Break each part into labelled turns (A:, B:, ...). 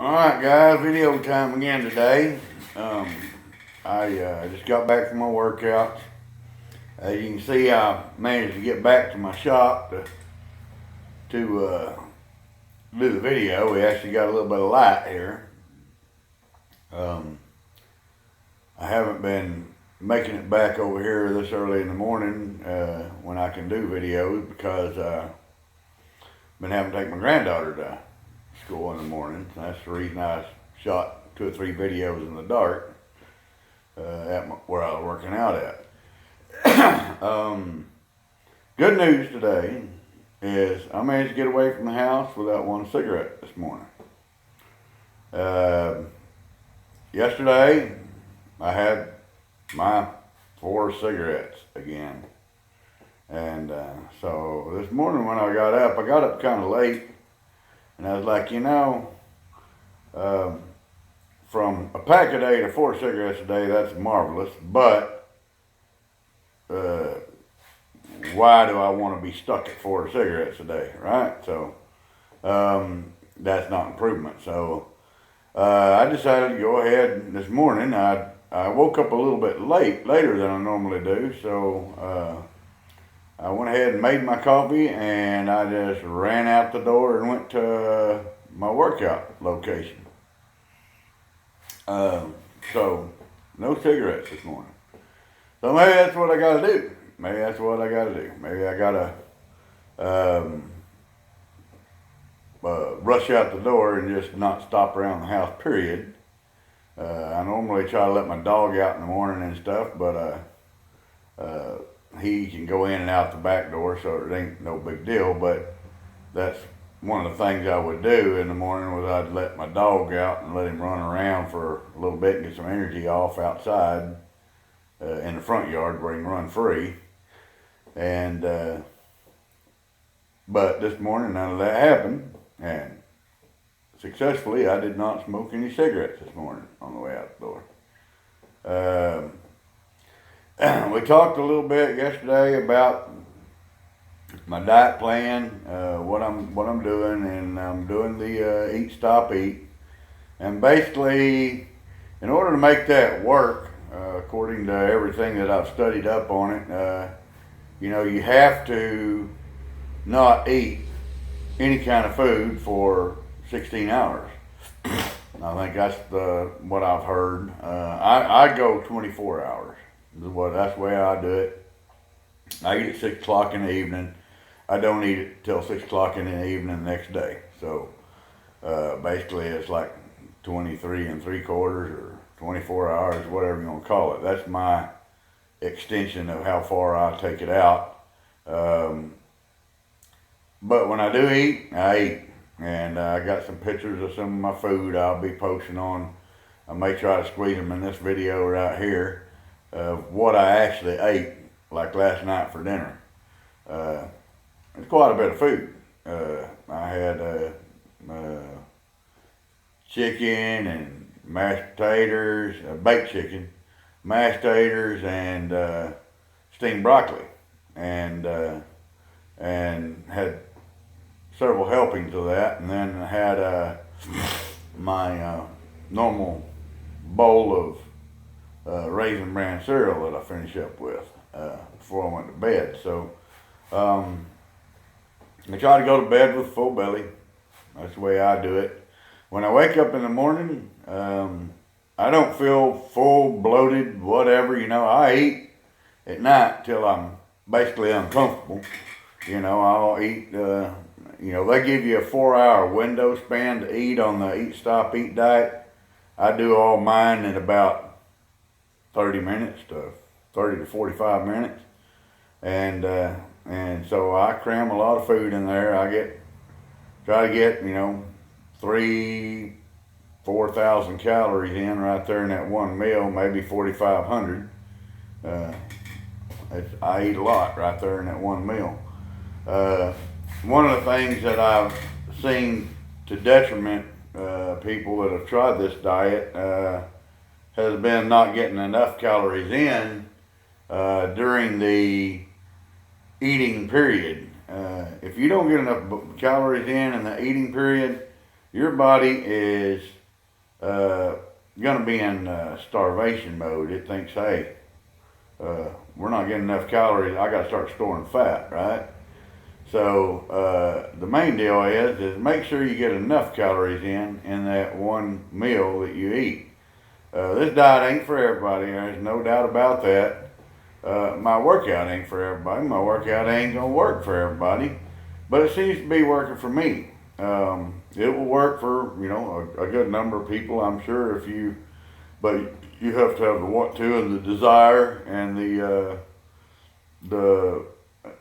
A: Alright guys, video time again today. I just got back from my workout. As you can see, I managed to get back to my shop to do the video. We actually got a little bit of light here. I haven't been making it back over here this early in the morning when I can do videos because I've been having to take my granddaughter to school in the morning. That's the reason I shot 2 or 3 videos in the dark where I was working out at. Good news today is I managed to get away from the house without one cigarette this morning. Yesterday I had my 4 cigarettes again, and so this morning when I got up kind of late. And I was like, from a pack a day to 4 cigarettes a day, that's marvelous. But why do I want to be stuck at 4 cigarettes a day, right? So that's not improvement. So I decided to go ahead this morning. I woke up a little bit later than I normally do. So I went ahead and made my coffee, and I just ran out the door and went to my workout location. So no cigarettes this morning. So maybe that's what I gotta do. Maybe I gotta rush out the door and just not stop around the house, period. I normally try to let my dog out in the morning and stuff, but he can go in and out the back door, so it ain't no big deal. But that's one of the things I would do in the morning, was I'd let my dog out and let him run around for a little bit and get some energy off outside in the front yard where he can run free. And but this morning none of that happened, and successfully I did not smoke any cigarettes this morning on the way out the door. We talked a little bit yesterday about my diet plan, what I'm doing, and I'm doing the Eat Stop Eat. And basically, in order to make that work, according to everything that I've studied up on it, you have to not eat any kind of food for 16 hours. I think that's what I've heard. I go 24 hours. That's the way I do it. I eat at 6 o'clock in the evening. I don't eat it till 6 o'clock in the evening the next day. So basically it's like 23 3/4 or 24 hours, whatever you want to call it. That's my extension of how far I take it out. But when I do eat, I eat. And I got some pictures of some of my food I'll be posting on. I may try to squeeze them in this video right here of what I actually ate, like last night for dinner. It's quite a bit of food. I had chicken and mashed potatoes, baked chicken, mashed potatoes, and steamed broccoli, and had several helpings of that, and then I had my normal bowl of Raisin Bran cereal that I finish up with before I went to bed. So I try to go to bed with a full belly. That's the way I do it. When I wake up in the morning, I don't feel full, bloated, whatever. I eat at night till I'm basically uncomfortable. I'll eat. They give you a 4-hour window span to eat on the Eat Stop Eat diet. I do all mine in about 30 to 45 minutes. And so I cram a lot of food in there. Try to get, 4,000 calories in right there in that one meal, maybe 4,500. I eat a lot right there in that one meal. One of the things that I've seen to detriment people that have tried this diet has been not getting enough calories in during the eating period. If you don't get enough calories in the eating period, your body is going to be in starvation mode. It thinks, hey, we're not getting enough calories. I got to start storing fat, right? So the main deal is make sure you get enough calories in that one meal that you eat. This diet ain't for everybody. There's no doubt about that. My workout ain't for everybody. My workout ain't gonna work for everybody, but it seems to be working for me. It will work for a good number of people, I'm sure. But you have to have the want to and the desire and the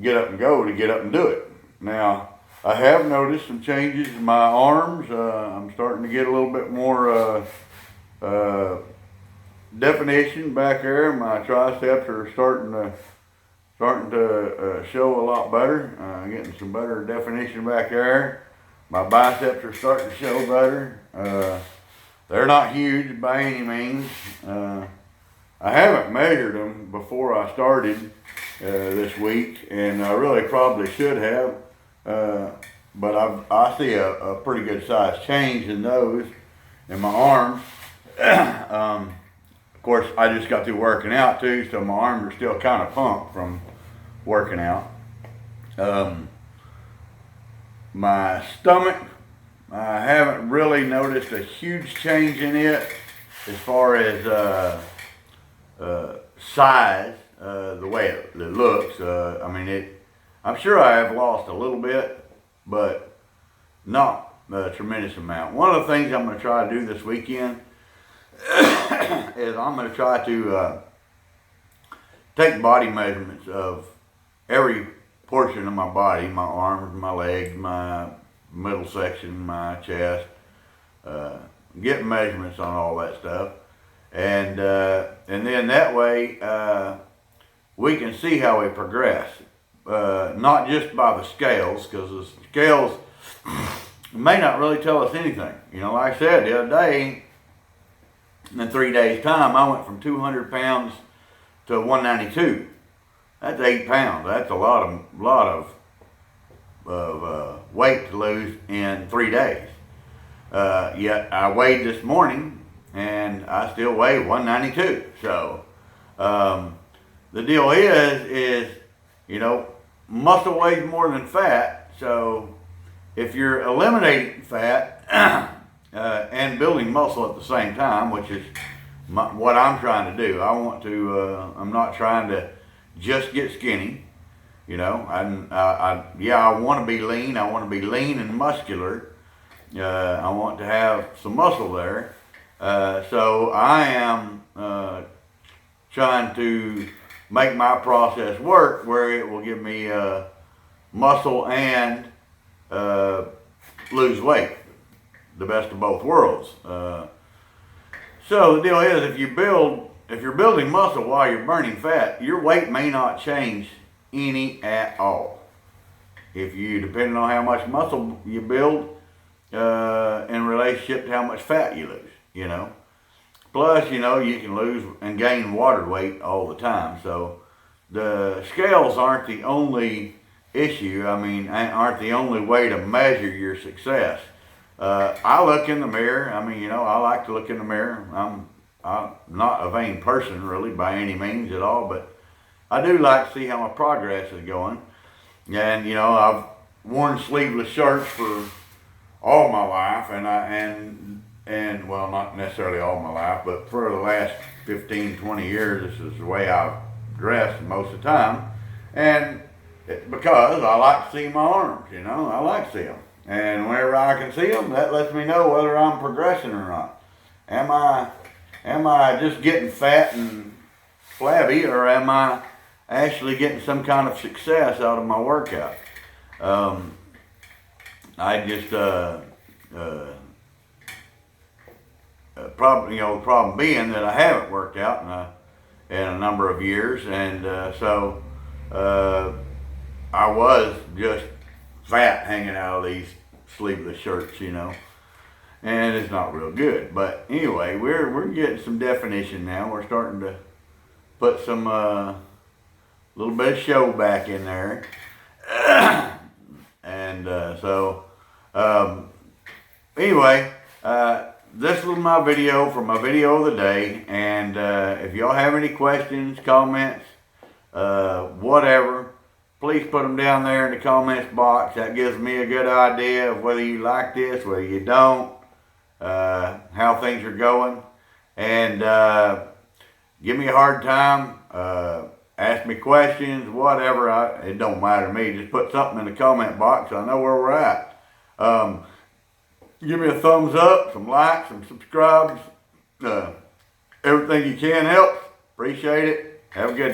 A: get up and go to get up and do it. Now, I have noticed some changes in my arms. I'm starting to get a little bit more definition back there. My triceps are starting to show a lot better. Getting some better definition back there. My biceps are starting to show better. They're not huge by any means. I haven't measured them before I started this week, and I really probably should have. But I see a pretty good size change in those, in my arms. Of course, I just got through working out too, so my arms are still kind of pumped from working out. My stomach, I haven't really noticed a huge change in it as far as size, the way it looks. I'm sure I have lost a little bit, but not a tremendous amount. One of the things I'm going to try to do this weekend is I'm going to try to take body measurements of every portion of my body, my arms, my legs, my middle section, my chest, get measurements on all that stuff. And then that way we can see how we progress. Not just by the scales, because the scales may not really tell us anything. Like I said the other day, in 3 days' time, I went from 200 pounds to 192. That's 8 pounds. That's a lot of weight to lose in 3 days. Yet I weighed this morning, and I still weigh 192. So the deal is muscle weighs more than fat. So if you're eliminating fat and building muscle at the same time, which is what I'm trying to do, I'm not trying to just get skinny. I want to be lean. I want to be lean and muscular. I want to have some muscle there. So I am trying to make my process work where it will give me muscle and lose weight, the best of both worlds. So the deal is, if you're building muscle while you're burning fat, your weight may not change any at all. Depending on how much muscle you build in relationship to how much fat you lose, Plus, you can lose and gain water weight all the time. So the scales aren't the only issue. Aren't the only way to measure your success. I look in the mirror. I like to look in the mirror. I'm not a vain person really by any means at all, but I do like to see how my progress is going. And I've worn sleeveless shirts for all my life, and well, not necessarily all my life, but for the last 15, 20 years, this is the way I've dressed most of the time. And because I like to see my arms, I like to see them. And whenever I can see them, that lets me know whether I'm progressing or not. Am I just getting fat and flabby, or am I actually getting some kind of success out of my workout? The problem being that I haven't worked out in a number of years, and so I was just fat hanging out of these sleeveless shirts, and it's not real good. But anyway, we're getting some definition now. We're starting to put some little bit of show back in there, and so anyway, this was my video for my video of the day. And if y'all have any questions, comments, whatever, please put them down there in the comments box. That gives me a good idea of whether you like this, whether you don't, how things are going. And give me a hard time, ask me questions, whatever. It don't matter to me. Just put something in the comment box so I know where we're at. Give me a thumbs up, some likes, some subscribes. Everything you can helps. Appreciate it. Have a good day.